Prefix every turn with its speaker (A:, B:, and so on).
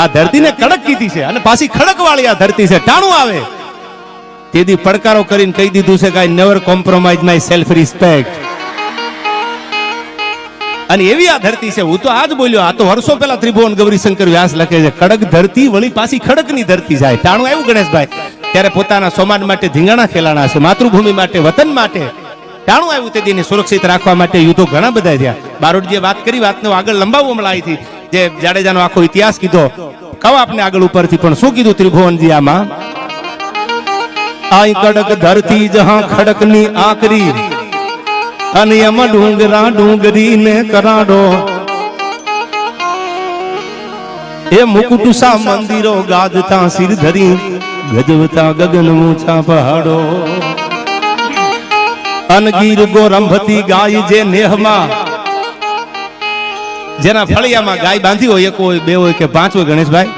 A: આ ધરતીને કડક કીધી છે અને પાછી ખડક વાળી આ ધરતી છે. ટાણું આવે તેથી પડકારો કરીને કહી દીધું છે કે I never compromise my self respect. અને એવી આ ધરતી છે. હું તો આજ બોલ્યો, આ તો વર્ષો પહેલા ત્રિભુવન ગૌરીશંકર વ્યાસ લખે છે, કડક ધરતી વળી પાછી ખડકની ધરતી જાય. ટાણું આવ્યું ગણેશભાઈ ત્યારે પોતાના સમાજ માટે ધીંગાણા ખેલાણા છે, માતૃભૂમિ માટે, વતન માટે ટાણું આવ્યું. તેને સુરક્ષિત રાખવા માટે યુદ્ધો ઘણા બધા થયા. બારોટજીએ વાત કરી, વાતને આગળ લંબાવવા મળાઈથી જે જાડેજાનો આખો ઇતિહાસ કીધો, કહો આપને આગળ ઉપરથી પણ શું કીધું ત્રિભુવનજી આમાં. આઈ કડક ધરતી જહાં ખડકની આકરી અને એમાં ડુંગરા ડુંગરી ને કરાડો, એ મુકુટુસા મંદિરો ગાજતા સિર ધરી, ગજવતા ગગન ઊંચા પહાડો. અનગીર ગોરંભતી ગાય જે નેહમાં, જેના ફળિયામાં ગાય બાંધી હોય, એક હોય, બે હોય કે પાંચ હોય ગણેશભાઈ,